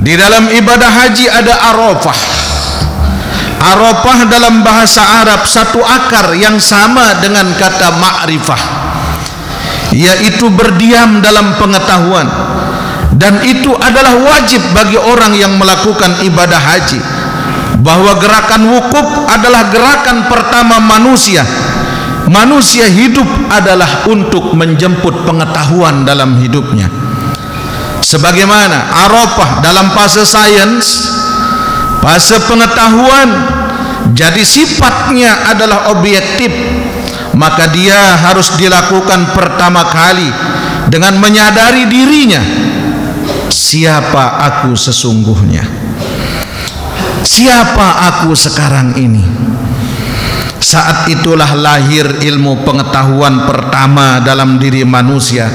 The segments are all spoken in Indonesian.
Di dalam ibadah haji ada Arafah. Arafah dalam bahasa Arab satu akar yang sama dengan kata ma'rifah, yaitu berdiam dalam pengetahuan. Dan itu adalah wajib bagi orang yang melakukan ibadah haji, bahwa gerakan wukuf adalah gerakan pertama manusia. Manusia hidup adalah untuk menjemput pengetahuan dalam hidupnya. Sebagaimana Arafah dalam fase sains, fase pengetahuan, jadi sifatnya adalah objektif, maka dia harus dilakukan pertama kali dengan menyadari dirinya, siapa aku sesungguhnya, siapa aku sekarang ini. Saat itulah lahir ilmu pengetahuan pertama dalam diri manusia,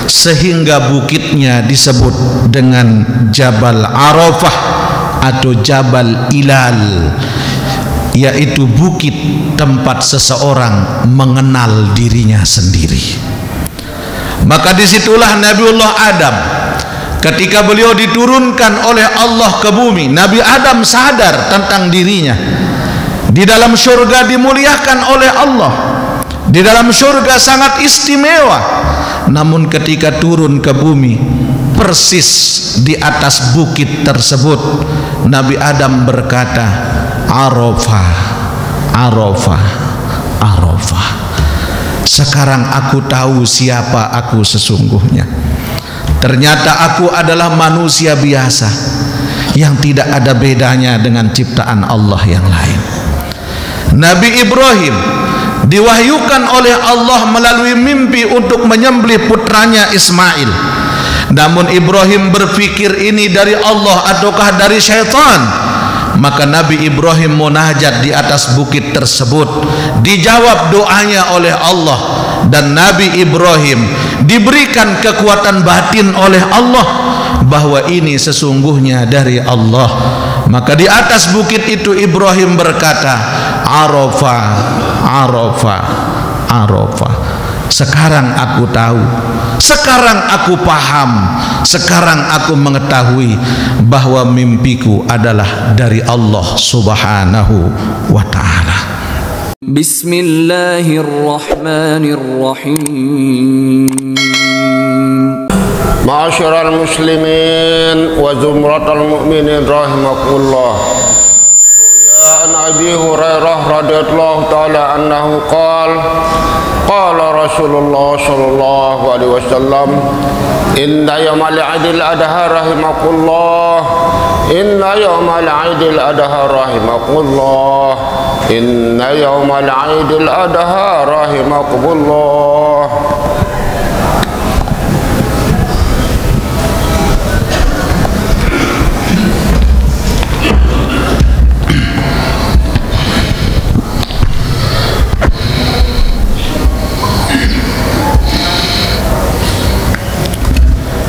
sehingga bukitnya disebut dengan Jabal Arafah atau Jabal Ilal, yaitu bukit tempat seseorang mengenal dirinya sendiri. Maka disitulah Nabiullah Adam, ketika beliau diturunkan oleh Allah ke bumi, Nabi Adam sadar tentang dirinya. Di dalam syurga dimuliakan oleh Allah, di dalam syurga sangat istimewa. Namun ketika turun ke bumi, persis di atas bukit tersebut, Nabi Adam berkata, Arafah, Arafah, Arafah. Sekarang aku tahu siapa aku sesungguhnya. Ternyata aku adalah manusia biasa yang tidak ada bedanya dengan ciptaan Allah yang lain. Nabi Ibrahim diwahyukan oleh Allah melalui mimpi untuk menyembelih putranya Ismail. Namun Ibrahim berpikir ini dari Allah ataukah dari syaitan. Maka Nabi Ibrahim munajat di atas bukit tersebut. Dijawab doanya oleh Allah, dan Nabi Ibrahim diberikan kekuatan batin oleh Allah bahwa ini sesungguhnya dari Allah. Maka di atas bukit itu Ibrahim berkata, Arafah, Arafah, Arafah. Sekarang aku tahu, sekarang aku paham, sekarang aku mengetahui bahwa mimpiku adalah dari Allah Subhanahu wa ta'ala. Bismillahirrahmanirrahim. Ma'asyiral muslimin wa zumratal mu'minin rahimakumullah. Ru'ya an Abi Hurairah radhiyallahu ta'ala annahu qala Rasulullah sallallahu alaihi wasallam, inna yawmal 'idil adha rahimakumullah, inna yawmal 'idil adha rahimakumullah, inna yawmal 'idil adha rahimakumullah.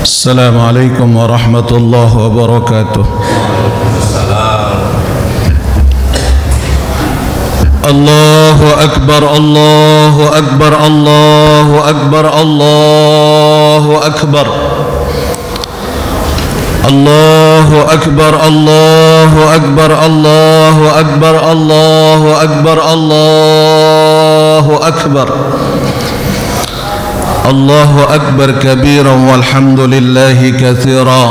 Assalamualaikum warahmatullahi wabarakatuh. Allahu Akbar, Allahu Akbar, Allahu Akbar, Allahu Akbar, Allahu Akbar, Allahu Akbar, Allahu Akbar, Allahu Akbar, Allahu Akbar. Allahu Akbar kabiran walhamdulillahi kathira wa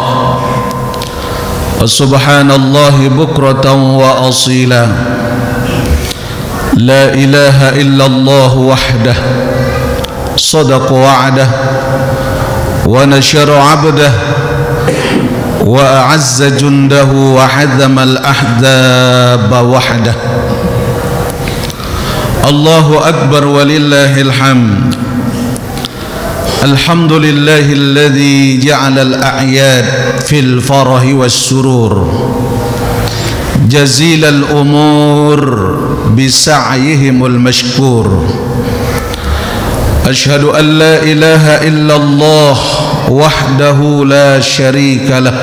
subhanallahi bukratan wa asila. La ilaha illallah wahdah sadaqa wa'dah wa nashara 'abdah wa a'azza jundahu wa hazama al-ahzaba wahdah. Allahu Akbar walillahil hamd. الحمد لله الذي جعل الأعياد في الفرح والسرور جزيل الأمور بسعيهم المشكور. أشهد أن لا إله إلا الله وحده لا شريك له،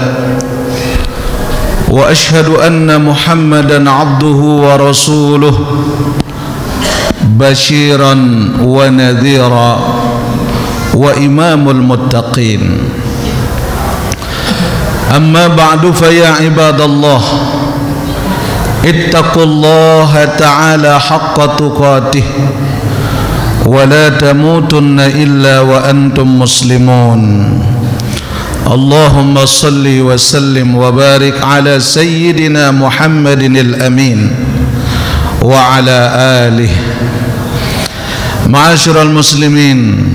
وأشهد أن محمدا عبده ورسوله بشيرا ونذيرا وإمام المتقين. أما بعد فيا عباد الله اتقوا الله تعالى حق تقاته ولا تموتن إلا وأنتم مسلمون اللهم صل وسلم وبارك على سيدنا محمد الأمين وعلى آله. Ma'asyiral muslimin,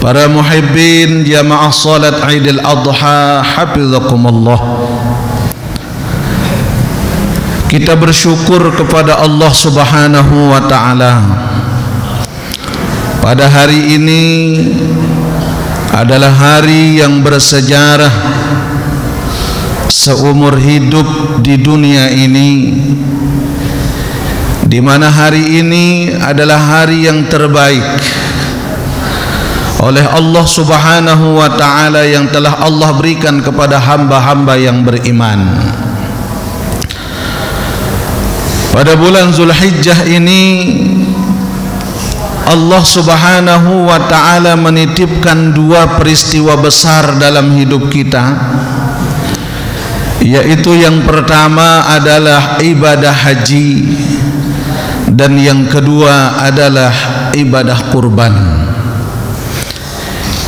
para muhibbin jamaah salat Idul Adha, hafizakumullah. Kita bersyukur kepada Allah Subhanahu wa taala. Pada hari ini adalah hari yang bersejarah seumur hidup di dunia ini, di mana hari ini adalah hari yang terbaik oleh Allah Subhanahu wa taala yang telah Allah berikan kepada hamba-hamba yang beriman. Pada bulan Zulhijjah ini Allah Subhanahu wa taala menitipkan dua peristiwa besar dalam hidup kita, yaitu yang pertama adalah ibadah haji dan yang kedua adalah ibadah kurban.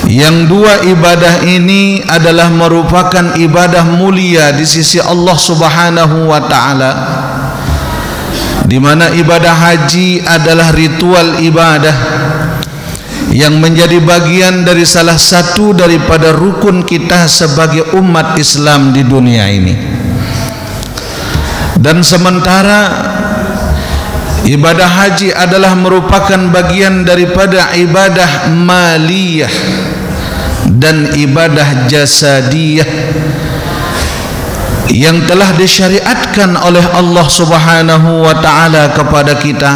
Yang dua ibadah ini adalah merupakan ibadah mulia di sisi Allah Subhanahu wa taala, di mana ibadah haji adalah ritual ibadah yang menjadi bagian dari salah satu daripada rukun kita sebagai umat Islam di dunia ini. Dan sementara ibadah haji adalah merupakan bagian daripada ibadah maliyah dan ibadah jasadiyah yang telah disyariatkan oleh Allah Subhanahu wa taala kepada kita.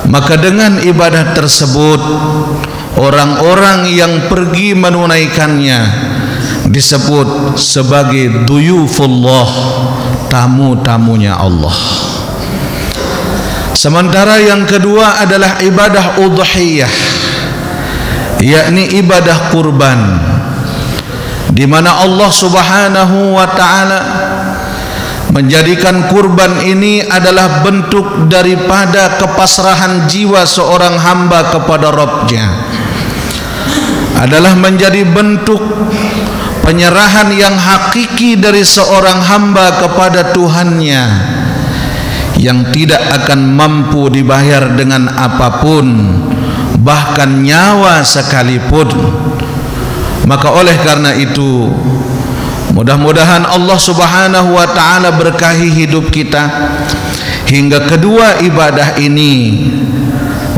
Maka dengan ibadah tersebut, orang-orang yang pergi menunaikannya disebut sebagai duyufullah, tamu-tamunya Allah. Sementara yang kedua adalah ibadah udhiyah, yakni ibadah kurban, di mana Allah Subhanahu wa taala menjadikan kurban ini adalah bentuk daripada kepasrahan jiwa seorang hamba kepada Rabb-Nya, adalah menjadi bentuk penyerahan yang hakiki dari seorang hamba kepada Tuhannya yang tidak akan mampu dibayar dengan apapun, bahkan nyawa sekalipun. Maka oleh karena itu, mudah-mudahan Allah Subhanahu wa taala berkahi hidup kita hingga kedua ibadah ini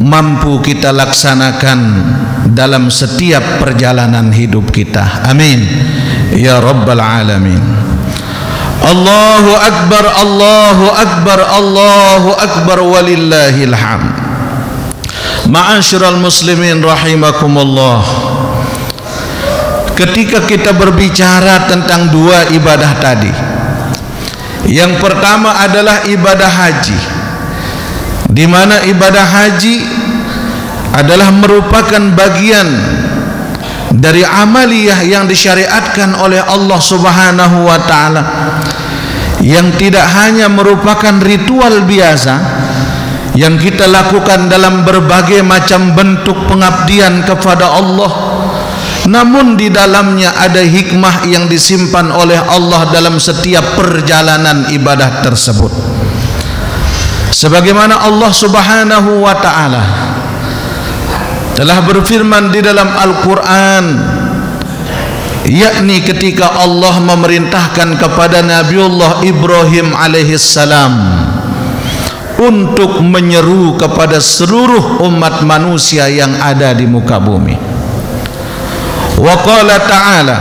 mampu kita laksanakan dalam setiap perjalanan hidup kita. Amin ya rabbal alamin. Allahu akbar, Allahu akbar, Allahu akbar, walillahil hamd. Ma'asyiral muslimin rahimakumullah, ketika kita berbicara tentang dua ibadah tadi, yang pertama adalah ibadah haji, di mana ibadah haji adalah merupakan bagian dari amaliyah yang disyariatkan oleh Allah Subhanahu wa taala, yang tidak hanya merupakan ritual biasa yang kita lakukan dalam berbagai macam bentuk pengabdian kepada Allah, namun di dalamnya ada hikmah yang disimpan oleh Allah dalam setiap perjalanan ibadah tersebut. Sebagaimana Allah Subhanahu wa taala telah berfirman di dalam Al-Quran, yakni ketika Allah memerintahkan kepada Nabiullah Ibrahim alaihissalam untuk menyeru kepada seluruh umat manusia yang ada di muka bumi. Wa qala ta'ala,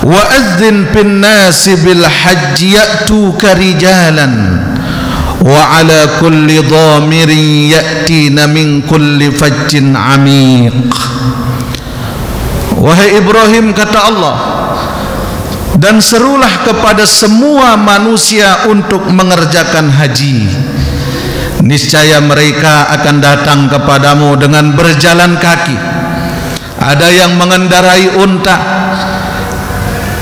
wa adzin fin nasi bil hajji ya'tuka rijalan wa ala kulli dhamirin ya'tina min kulli fajjin amiq. Wahai Ibrahim, kata Allah, dan serulah kepada semua manusia untuk mengerjakan haji. Niscaya mereka akan datang kepadamu dengan berjalan kaki. Ada yang mengendarai unta,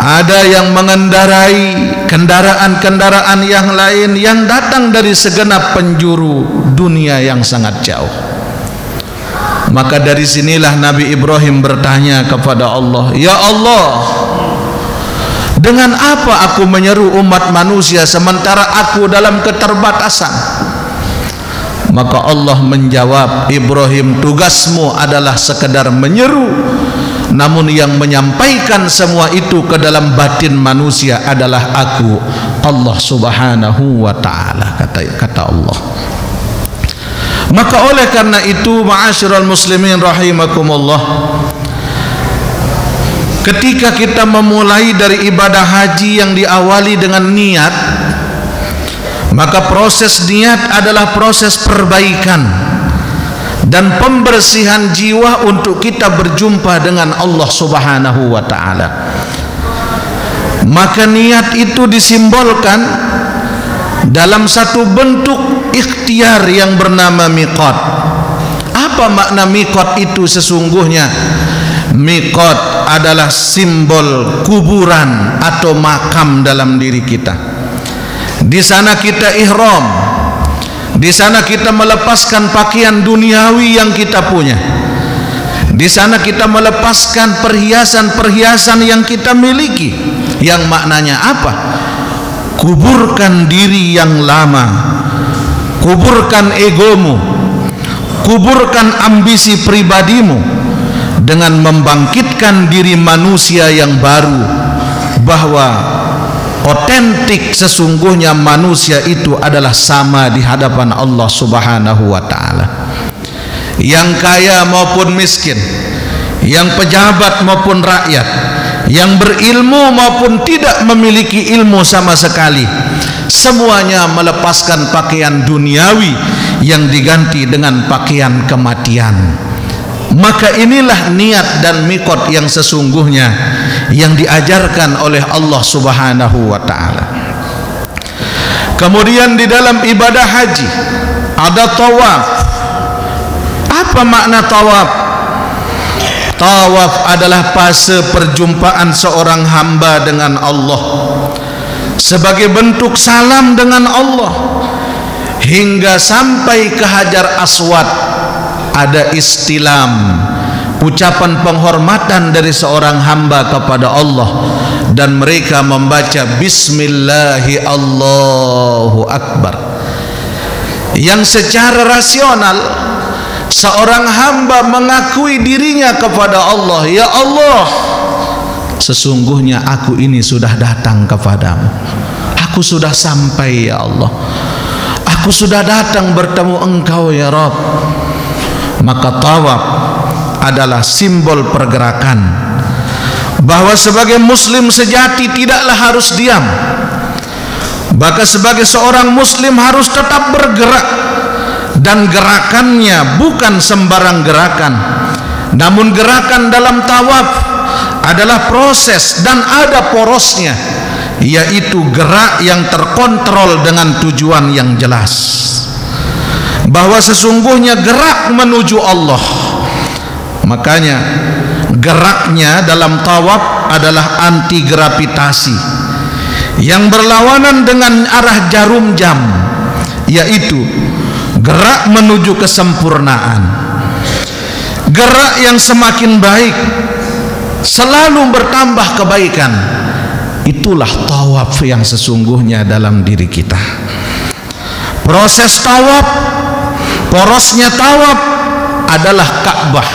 ada yang mengendarai kendaraan-kendaraan yang lain yang datang dari segenap penjuru dunia yang sangat jauh. Maka dari sinilah Nabi Ibrahim bertanya kepada Allah, "Ya Allah, dengan apa aku menyeru umat manusia sementara aku dalam keterbatasan?" Maka Allah menjawab, "Ibrahim, tugasmu adalah sekedar menyeru, namun yang menyampaikan semua itu ke dalam batin manusia adalah aku, Allah Subhanahu wa ta'ala," kata Allah. Maka oleh karena itu, ma'asyiral muslimin rahimakumullah, ketika kita memulai dari ibadah haji yang diawali dengan niat, maka proses niat adalah proses perbaikan dan pembersihan jiwa untuk kita berjumpa dengan Allah Subhanahu wa ta'ala. Maka niat itu disimbolkan dalam satu bentuk ikhtiar yang bernama miqat. Apa makna miqat itu sesungguhnya? Miqat adalah simbol kuburan atau makam dalam diri kita. Di sana kita ihram, di sana kita melepaskan pakaian duniawi yang kita punya, di sana kita melepaskan perhiasan-perhiasan yang kita miliki. Yang maknanya apa? Kuburkan diri yang lama, kuburkan egomu, kuburkan ambisi pribadimu dengan membangkitkan diri manusia yang baru, bahwa otentik sesungguhnya manusia itu adalah sama di hadapan Allah Subhanahu wa ta'ala. Yang kaya maupun miskin, yang pejabat maupun rakyat, yang berilmu maupun tidak memiliki ilmu sama sekali, semuanya melepaskan pakaian duniawi yang diganti dengan pakaian kematian. Maka inilah niat dan miqat yang sesungguhnya yang diajarkan oleh Allah Subhanahu wa ta'ala. Kemudian di dalam ibadah haji ada tawaf. Apa makna tawaf? Tawaf adalah fase perjumpaan seorang hamba dengan Allah sebagai bentuk salam dengan Allah hingga sampai ke Hajar Aswad. Ada istilam, ucapan penghormatan dari seorang hamba kepada Allah, dan mereka membaca Bismillahi Allahu Akbar, yang secara rasional seorang hamba mengakui dirinya kepada Allah, "Ya Allah, sesungguhnya aku ini sudah datang kepadamu, aku sudah sampai ya Allah, aku sudah datang bertemu Engkau ya Rabb." Maka tawaf adalah simbol pergerakan, bahwa sebagai muslim sejati tidaklah harus diam, bahkan sebagai seorang muslim harus tetap bergerak, dan gerakannya bukan sembarang gerakan, namun gerakan dalam tawaf adalah proses dan ada porosnya, yaitu gerak yang terkontrol dengan tujuan yang jelas, bahwa sesungguhnya gerak menuju Allah. Makanya geraknya dalam tawaf adalah anti gravitasi yang berlawanan dengan arah jarum jam, yaitu gerak menuju kesempurnaan. Gerak yang semakin baik, selalu bertambah kebaikan. Itulah tawaf yang sesungguhnya dalam diri kita. Proses tawaf, porosnya tawaf adalah Ka'bah.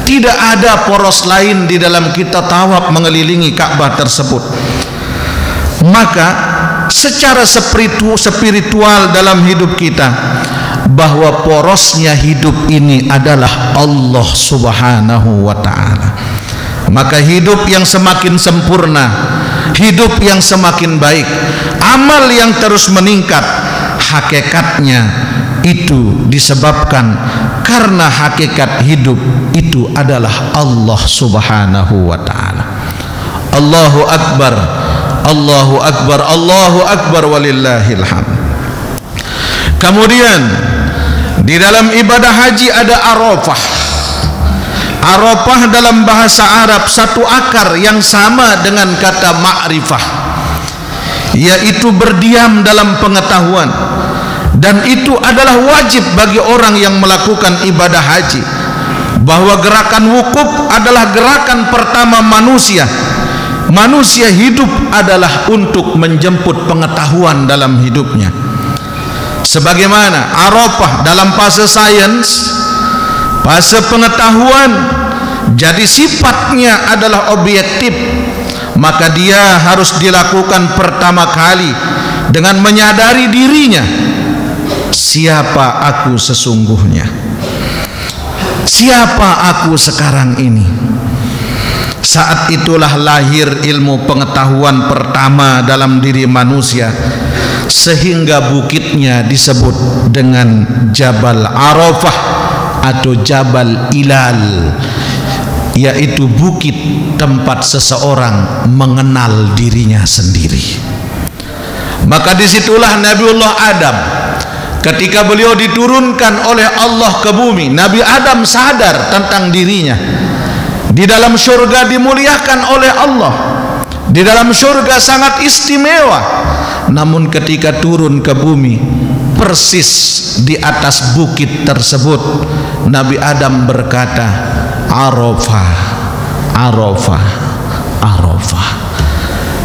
Tidak ada poros lain di dalam kita tawaf mengelilingi Ka'bah tersebut. Maka secara spiritual dalam hidup kita, bahwa porosnya hidup ini adalah Allah Subhanahu wa ta'ala. Maka hidup yang semakin sempurna, hidup yang semakin baik, amal yang terus meningkat, hakikatnya itu disebabkan karena hakikat hidup itu adalah Allah Subhanahu wa ta'ala. Allahu Akbar, Allahu Akbar, Allahu Akbar, walillahil hamd. Kemudian di dalam ibadah haji ada Arafah. Arafah dalam bahasa Arab satu akar yang sama dengan kata ma'rifah, yaitu berdiam dalam pengetahuan, dan itu adalah wajib bagi orang yang melakukan ibadah haji, bahwa gerakan wukuf adalah gerakan pertama manusia. Manusia hidup adalah untuk menjemput pengetahuan dalam hidupnya. Sebagaimana Arafah dalam fase sains, fase pengetahuan, jadi sifatnya adalah objektif, maka dia harus dilakukan pertama kali dengan menyadari dirinya, siapa aku sesungguhnya, siapa aku sekarang ini. Saat itulah lahir ilmu pengetahuan pertama dalam diri manusia, sehingga bukitnya disebut dengan Jabal Arafah atau Jabal Ilal, yaitu bukit tempat seseorang mengenal dirinya sendiri. Maka disitulah Nabiullah Adam, ketika beliau diturunkan oleh Allah ke bumi, Nabi Adam sadar tentang dirinya. Di dalam surga dimuliakan oleh Allah, di dalam surga sangat istimewa. Namun ketika turun ke bumi, persis di atas bukit tersebut, Nabi Adam berkata, Arafah, Arafah, Arafah.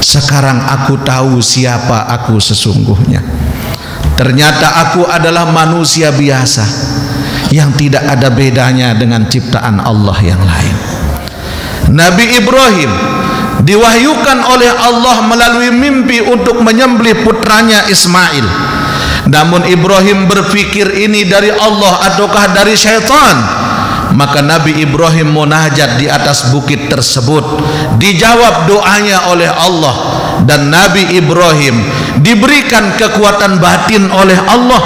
Sekarang aku tahu siapa aku sesungguhnya. Ternyata aku adalah manusia biasa yang tidak ada bedanya dengan ciptaan Allah yang lain. Nabi Ibrahim diwahyukan oleh Allah melalui mimpi untuk menyembelih putranya Ismail. Namun Ibrahim berpikir ini dari Allah ataukah dari syaitan. Maka Nabi Ibrahim munajat di atas bukit tersebut, dijawab doanya oleh Allah, dan Nabi Ibrahim diberikan kekuatan batin oleh Allah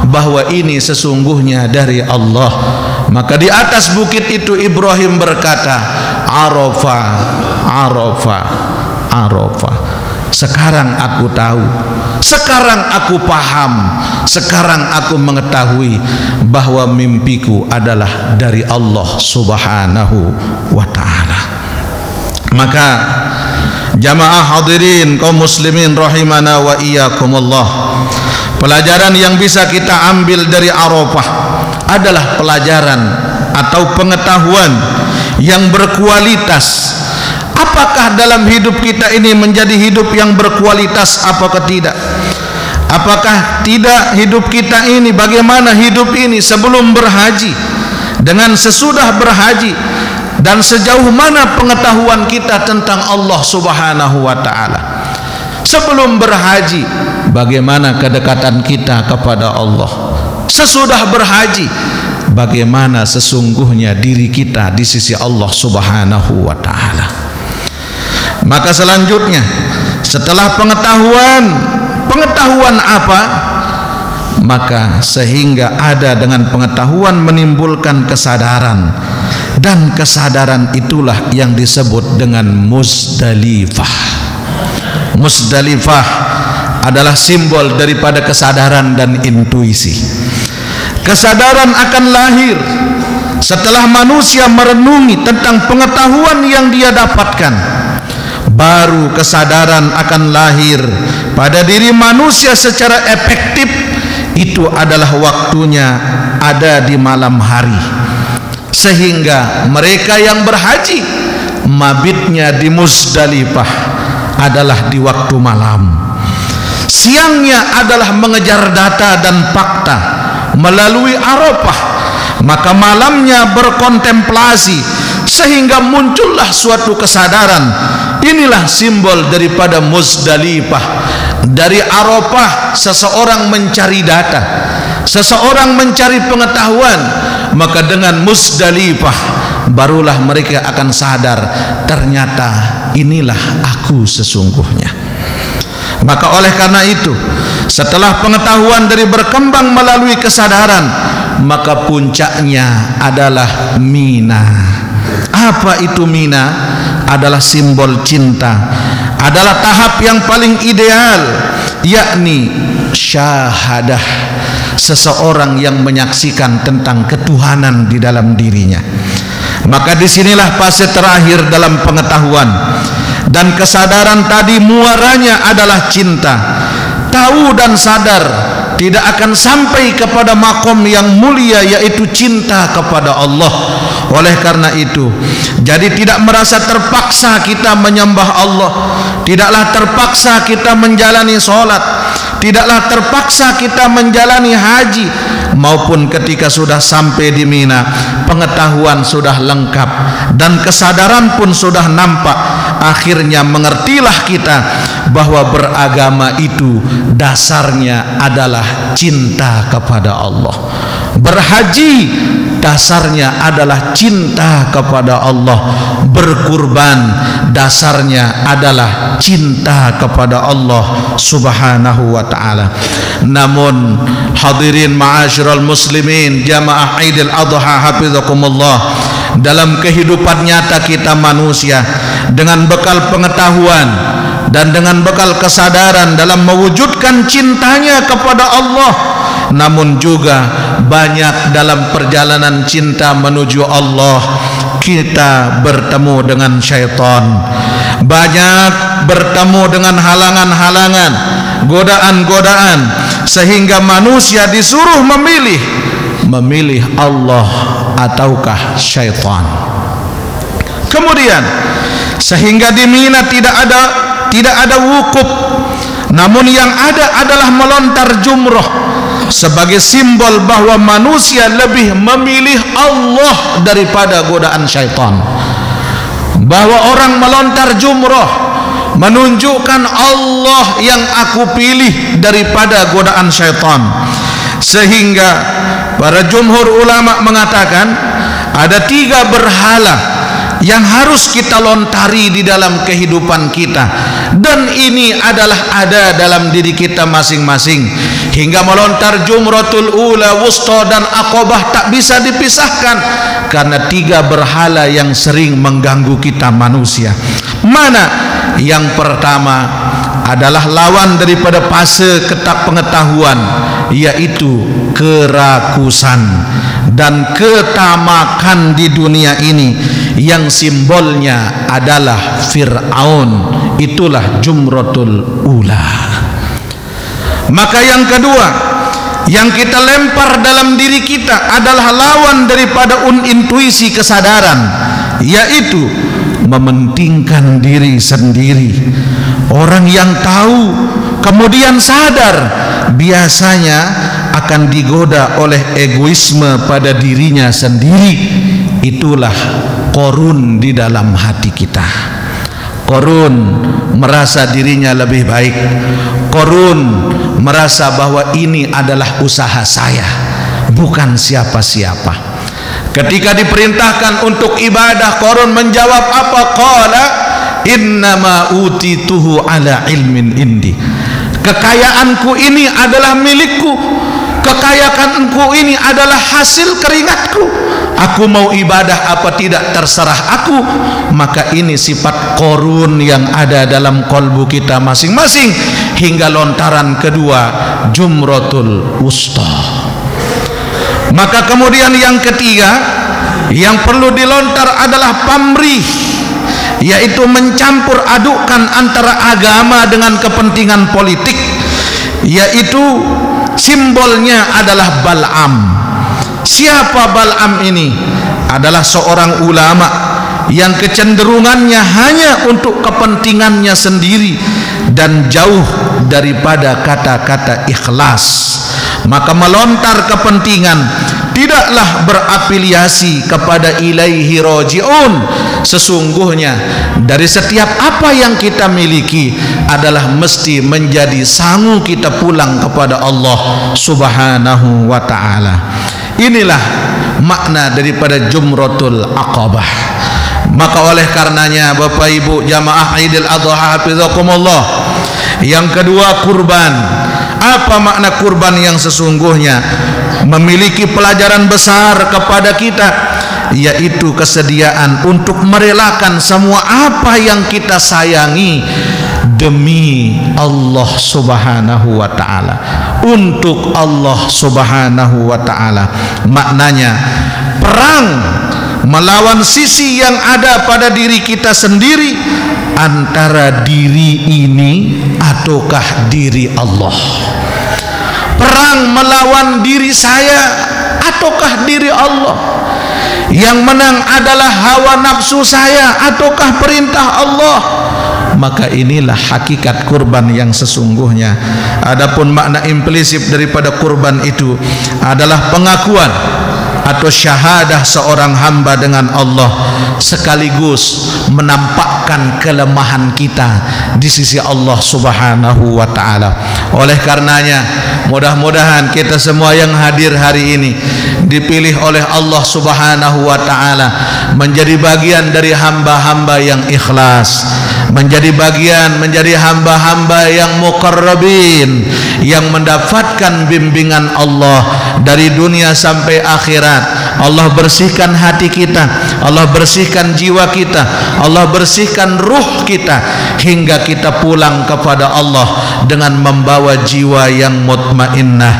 bahwa ini sesungguhnya dari Allah. Maka di atas bukit itu Ibrahim berkata, Arafah, Arafah, Arafah. Sekarang aku tahu, sekarang aku paham, sekarang aku mengetahui bahwa mimpiku adalah dari Allah Subhanahu wa ta'ala. Maka jamaah hadirin kaum muslimin rahimana wa iyyakumullah, pelajaran yang bisa kita ambil dari Arafah adalah pelajaran atau pengetahuan yang berkualitas. Apakah dalam hidup kita ini menjadi hidup yang berkualitas apakah tidak? Apakah tidak hidup kita ini, bagaimana hidup ini sebelum berhaji, dengan sesudah berhaji, dan sejauh mana pengetahuan kita tentang Allah Subhanahu wa ta'ala? Sebelum berhaji, bagaimana kedekatan kita kepada Allah? Sesudah berhaji, bagaimana sesungguhnya diri kita di sisi Allah Subhanahu wa ta'ala? Maka selanjutnya, setelah pengetahuan apa? Maka sehingga ada dengan pengetahuan menimbulkan kesadaran, dan kesadaran itulah yang disebut dengan Muzdalifah. Muzdalifah adalah simbol daripada kesadaran dan intuisi. Kesadaran akan lahir setelah manusia merenungi tentang pengetahuan yang dia dapatkan. Baru kesadaran akan lahir pada diri manusia secara efektif. Itu adalah waktunya ada di malam hari, sehingga mereka yang berhaji mabitnya di Muzdalifah adalah di waktu malam. Siangnya adalah mengejar data dan fakta melalui Arafah. Maka malamnya berkontemplasi, sehingga muncullah suatu kesadaran. Inilah simbol daripada Muzdalifah. Dari Arafah seseorang mencari data, seseorang mencari pengetahuan. Maka dengan Muzdalifah barulah mereka akan sadar, ternyata inilah aku sesungguhnya. Maka oleh karena itu, setelah pengetahuan dari berkembang melalui kesadaran, maka puncaknya adalah Mina. Apa itu Mina? Adalah simbol cinta, adalah tahap yang paling ideal, yakni syahadah, seseorang yang menyaksikan tentang ketuhanan di dalam dirinya. Maka disinilah fase terakhir dalam pengetahuan dan kesadaran tadi, muaranya adalah cinta. Tahu dan sadar tidak akan sampai kepada makom yang mulia, yaitu cinta kepada Allah. Oleh karena itu, jadi tidak merasa terpaksa kita menyembah Allah, tidaklah terpaksa kita menjalani sholat, tidaklah terpaksa kita menjalani haji, maupun ketika sudah sampai di Mina, pengetahuan sudah lengkap dan kesadaran pun sudah nampak. Akhirnya mengertilah kita bahwa beragama itu dasarnya adalah cinta kepada Allah. Berhaji dasarnya adalah cinta kepada Allah. Berkurban dasarnya adalah cinta kepada Allah Subhanahu wa ta'ala. Namun hadirin ma'asyiral muslimin jamaah Idul Adha hafizakumullah, dalam kehidupan nyata kita manusia, dengan bekal pengetahuan dan dengan bekal kesadaran dalam mewujudkan cintanya kepada Allah, namun juga banyak dalam perjalanan cinta menuju Allah kita bertemu dengan syaitan, banyak bertemu dengan halangan-halangan, godaan-godaan, sehingga manusia disuruh memilih Allah ataukah syaitan. Kemudian sehingga di Mina tidak ada wukuf, namun yang ada adalah melontar jumroh sebagai simbol bahwa manusia lebih memilih Allah daripada godaan syaitan. Bahwa orang melontar jumroh menunjukkan Allah yang aku pilih daripada godaan syaitan. Sehingga para jumhur ulama mengatakan ada 3 berhala yang harus kita lontari di dalam kehidupan kita, dan ini adalah ada dalam diri kita masing-masing. Hingga melontar jumratul ula, wusta dan aqabah tak bisa dipisahkan karena 3 berhala yang sering mengganggu kita manusia. Mana? Yang pertama adalah lawan daripada fase ketak pengetahuan, yaitu kerakusan dan ketamakan di dunia ini, yang simbolnya adalah Fir'aun. Itulah jumratul ula. Maka yang kedua yang kita lempar dalam diri kita adalah lawan daripada intuisi kesadaran, yaitu mementingkan diri sendiri. Orang yang tahu kemudian sadar biasanya akan digoda oleh egoisme pada dirinya sendiri. Itulah Qorun di dalam hati kita. Qorun merasa dirinya lebih baik. Qorun merasa bahwa ini adalah usaha saya, bukan siapa-siapa. Ketika diperintahkan untuk ibadah, Qorun menjawab apa? Qala innama utituhu ala ilmin indi. Kekayaanku ini adalah milikku, kekayaanku ini adalah hasil keringatku. Aku mau ibadah apa tidak terserah aku. Maka ini sifat Qorun yang ada dalam kolbu kita masing-masing. Hingga lontaran kedua, jumratul wusta. Maka kemudian yang ketiga yang perlu dilontar adalah pamrih, yaitu mencampur adukkan antara agama dengan kepentingan politik, yaitu simbolnya adalah Bal'am. Siapa Bal'am ini? Adalah seorang ulama yang kecenderungannya hanya untuk kepentingannya sendiri dan jauh daripada kata-kata ikhlas. Maka melontar kepentingan tidaklah berafiliasi kepada ilaihi raji'un. Sesungguhnya dari setiap apa yang kita miliki adalah mesti menjadi sangu kita pulang kepada Allah Subhanahu wa ta'ala. Inilah makna daripada jumratul aqabah. Maka oleh karenanya Bapak Ibu jamaah Idul Adha hafizakumullah, yang kedua kurban. Apa makna kurban yang sesungguhnya? Memiliki pelajaran besar kepada kita, yaitu kesediaan untuk merelakan semua apa yang kita sayangi demi Allah Subhanahu wa ta'ala, untuk Allah Subhanahu wa ta'ala. Maknanya perang melawan sisi yang ada pada diri kita sendiri, antara diri ini ataukah diri Allah. Perang melawan diri saya ataukah diri Allah. Yang menang adalah hawa nafsu saya ataukah perintah Allah. Maka inilah hakikat kurban yang sesungguhnya. Adapun makna implisit daripada kurban itu adalah pengakuan atau syahadah seorang hamba dengan Allah, sekaligus menampakkan kelemahan kita di sisi Allah Subhanahu wa ta'ala. Oleh karenanya, mudah-mudahan kita semua yang hadir hari ini dipilih oleh Allah Subhanahu wa ta'ala menjadi bagian dari hamba-hamba yang ikhlas, menjadi hamba-hamba yang muqarrabin, yang mendapatkan bimbingan Allah dari dunia sampai akhirat. Allah bersihkan hati kita, Allah bersihkan jiwa kita, Allah bersihkan ruh kita, hingga kita pulang kepada Allah dengan membawa jiwa yang mutmainnah.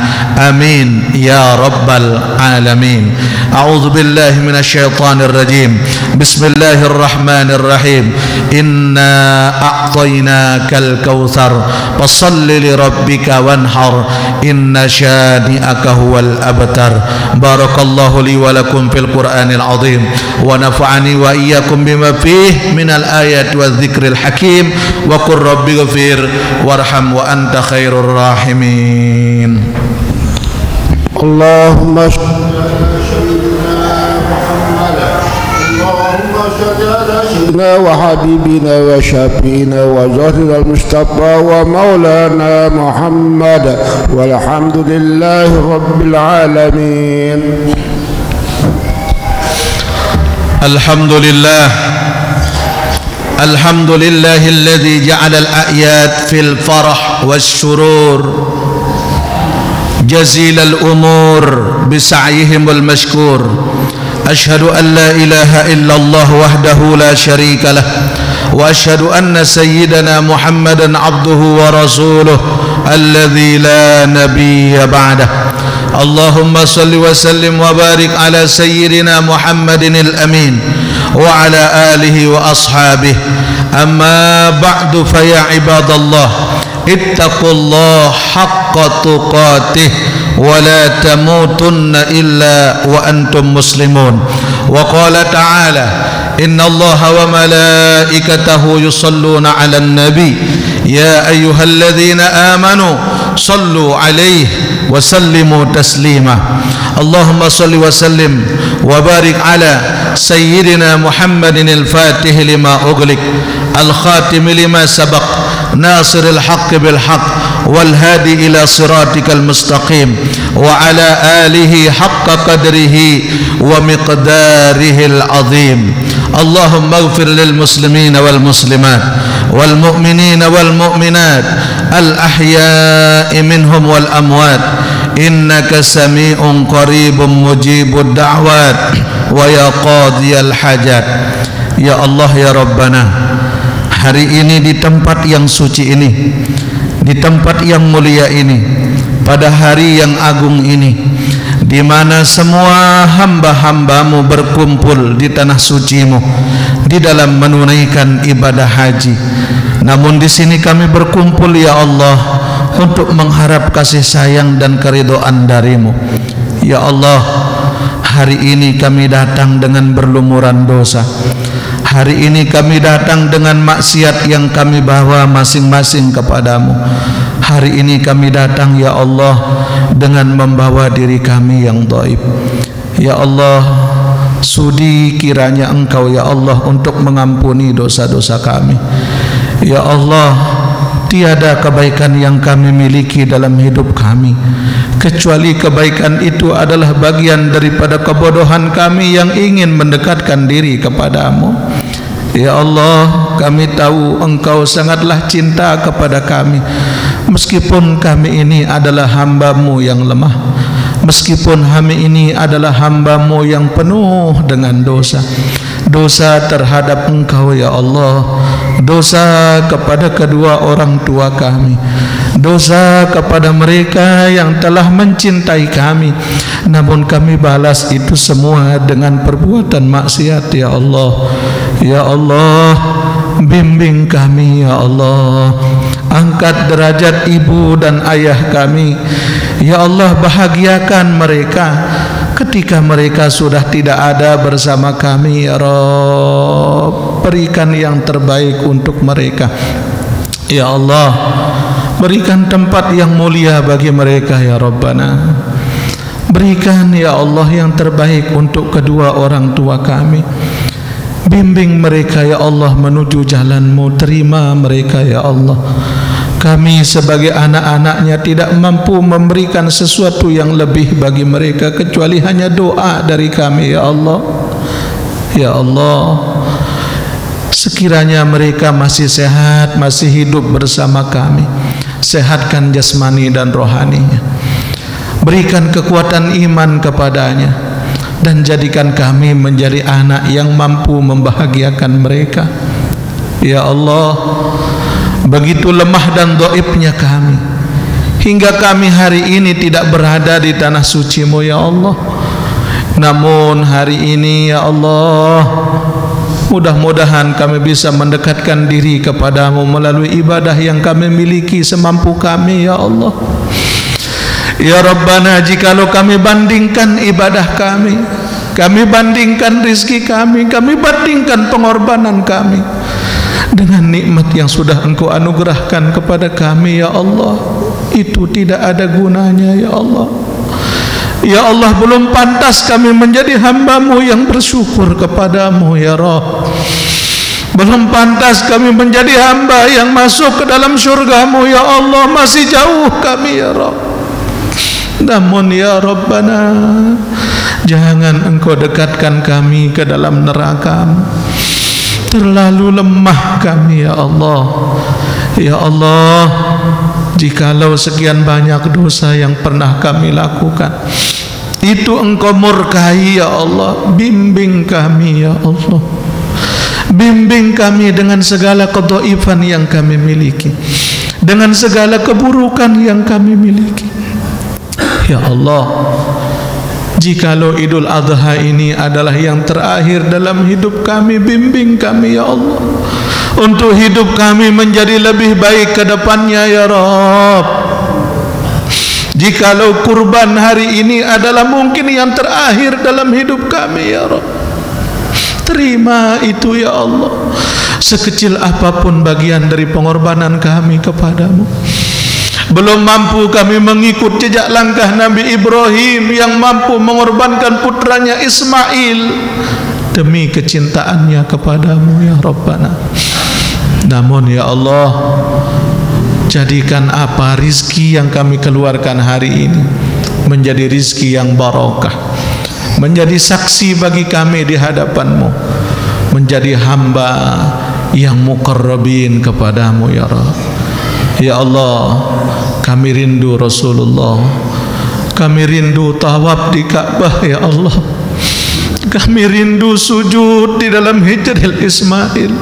Amin ya rabbal alamin. A'udzu billahi minasyaitonir rajim. Bismillahirrahmanirrahim. Inna a'tainakal kautsar fashalli li rabbika wanhar inna syani'aka huwal abtar. Barakallahu li wa lakum fil Qur'anil azim wa nafa'ani wa iyyakum bima fihi minal ayati wadh-dhikril hakim wa qur rabbighfir warham wa anta khairur rahimin. Allahumma وحبيبنا وشفينا وزهرنا المصطفى ومولانا محمد والحمد لله رب العالمين. الحمد لله الذي جعل الأعياد في الفرح والسرور جزيل الأمور بسعيهم المشكور. أشهد أن لا إله إلا الله وحده لا شريك له وأشهد أن سيدنا محمدا عبده ورسوله الذي لا نبي بعده. اللهم صل وسلم وبارك على سيدنا محمد الأمين وعلى آله وأصحابه. أما بعد فيا عباد الله اتقوا الله حق تقاته ولا تموتن إلا وأنتم مسلمون. وقال تعالى إن الله وملائكته يصلون على النبي يا أيها الذين آمنوا صلوا عليه وسلموا تسليما. اللهم صل وسلم وبارك على سيدنا محمد الفاتح لما أغلق الخاتم لما سبق ناصر الحق بالحق والهادي إلى صراطك المستقيم وعلى آله حق قدره ومقداره العظيم. اللهم اغفر للمسلمين والمسلمات والمؤمنين والمؤمنات الأحياء منهم والأموات إنك سميع قريب مجيب الدعوات ويا قاضي الحاجات. Ya Allah ya Rabbana, hari ini di tempat yang suci ini, di tempat yang mulia ini, pada hari yang agung ini, di mana semua hamba-hambamu berkumpul di tanah sucimu di dalam menunaikan ibadah haji. Namun di sini kami berkumpul ya Allah untuk mengharap kasih sayang dan keridhaan darimu. Ya Allah, hari ini kami datang dengan berlumuran dosa. Hari ini kami datang dengan maksiat yang kami bawa masing-masing kepadamu. Hari ini kami datang ya Allah dengan membawa diri kami yang dhaif. Ya Allah, sudi kiranya Engkau ya Allah untuk mengampuni dosa-dosa kami. Ya Allah, tiada kebaikan yang kami miliki dalam hidup kami kecuali kebaikan itu adalah bagian daripada kebodohan kami yang ingin mendekatkan diri kepadamu. Ya Allah, kami tahu Engkau sangatlah cinta kepada kami, meskipun kami ini adalah hamba-Mu yang lemah, meskipun kami ini adalah hamba-Mu yang penuh dengan dosa terhadap Engkau ya Allah, dosa kepada kedua orang tua kami, dosa kepada mereka yang telah mencintai kami, namun kami balas itu semua dengan perbuatan maksiat. Ya Allah, ya Allah, bimbing kami ya Allah, angkat derajat ibu dan ayah kami ya Allah, bahagiakan mereka ketika mereka sudah tidak ada bersama kami ya Rabb. Berikan yang terbaik untuk mereka ya Allah, berikan tempat yang mulia bagi mereka ya Rabbana. Berikan ya Allah yang terbaik untuk kedua orang tua kami. Bimbing mereka ya Allah menuju jalan-Mu. Terima mereka ya Allah. Kami sebagai anak-anaknya tidak mampu memberikan sesuatu yang lebih bagi mereka kecuali hanya doa dari kami ya Allah. Ya Allah, sekiranya mereka masih sehat, masih hidup bersama kami, sehatkan jasmani dan rohaninya. Berikan kekuatan iman kepadanya dan jadikan kami menjadi anak yang mampu membahagiakan mereka. Ya Allah, begitu lemah dan dhaifnya kami, hingga kami hari ini tidak berada di tanah suci-Mu ya Allah. Namun hari ini ya Allah, mudah-mudahan kami bisa mendekatkan diri kepadamu melalui ibadah yang kami miliki semampu kami ya Allah. Ya Rabbana, jikalau kami bandingkan ibadah kami bandingkan rizki kami bandingkan pengorbanan kami dengan nikmat yang sudah Engkau anugerahkan kepada kami ya Allah, itu tidak ada gunanya ya Allah. Ya Allah, belum pantas kami menjadi hamba-Mu yang bersyukur kepadamu ya Rabb. Belum pantas kami menjadi hamba yang masuk ke dalam syurga-Mu ya Allah. Masih jauh kami ya Rabb. Namun ya Rabbana, jangan Engkau dekatkan kami ke dalam neraka-Mu. Terlalu lemah kami ya Allah. Ya Allah, jikalau sekian banyak dosa yang pernah kami lakukan itu Engkau murkai ya Allah, bimbing kami ya Allah. Bimbing kami dengan segala kedhaifan yang kami miliki, dengan segala keburukan yang kami miliki. Ya Allah, jikalau Idul Adha ini adalah yang terakhir dalam hidup kami, bimbing kami ya Allah, untuk hidup kami menjadi lebih baik ke depannya ya Rabb. Jikalau kurban hari ini adalah mungkin yang terakhir dalam hidup kami ya Rabb, terima itu ya Allah, sekecil apapun bagian dari pengorbanan kami kepadamu. Belum mampu kami mengikut jejak langkah Nabi Ibrahim yang mampu mengorbankan putranya Ismail demi kecintaannya kepadamu ya Rabbana. Namun ya Allah, jadikan apa rizki yang kami keluarkan hari ini menjadi rizki yang barokah, menjadi saksi bagi kami di hadapan-Mu, menjadi hamba yang muqarrabin kepadamu ya Rabb. Ya Allah, kami rindu Rasulullah, kami rindu tawaf di Ka'bah ya Allah, kami rindu sujud di dalam Hijril Ismail,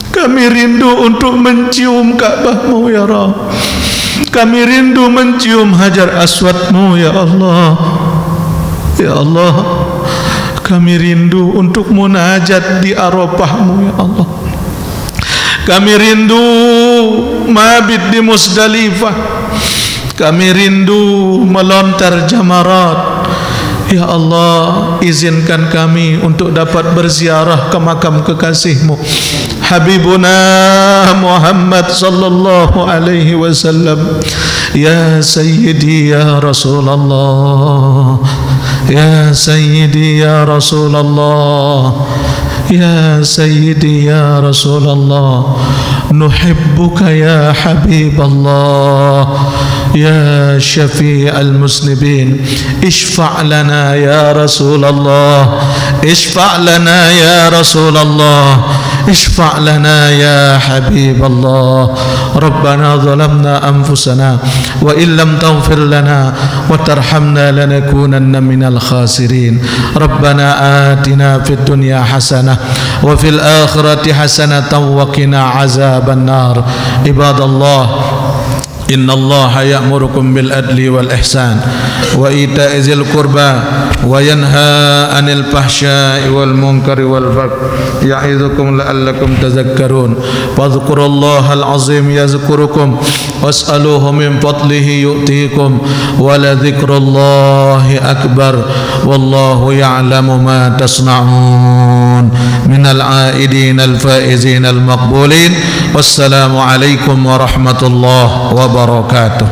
kami rindu untuk mencium Ka'bah-Mu ya Rabb, kami rindu mencium Hajar Aswad-Mu ya Allah. Ya Allah, kami rindu untuk munajat di Arafah-Mu ya Allah. Kami rindu mabit di Musdalifah, kami rindu melontar jamarat. Ya Allah, izinkan kami untuk dapat berziarah ke makam kekasih-Mu Habibuna Muhammad sallallahu alaihi wasallam. Ya Sayyidi ya Rasulullah, ya Sayyidi ya Rasulullah, ya Sayyidi ya Rasulullah, nuhibbuka ya Habiballah, يا شفيع المذنبين اشفع لنا يا رسول الله اشفع لنا يا رسول الله اشفع لنا يا حبيب الله ربنا ظلمنا أنفسنا وإن لم تغفر لنا وترحمنا لنكونن من الخاسرين ربنا آتنا في الدنيا حسنة وفي الآخرة حسنة وقنا عذاب النار عباد الله إن الله يأمركم بالعدل والإحسان وإيتاء ذي القربى وينهى عن الفحشاء والمنكر والبغي يعظكم لعلكم تذكرون فاذكروا الله العظيم يذكركم واسألوه من فضله يؤتيكم ولذكر الله أكبر والله يعلم ما تصنعون من العائدين الفائزين المقبولين والسلام عليكم ورحمة الله وبركاته.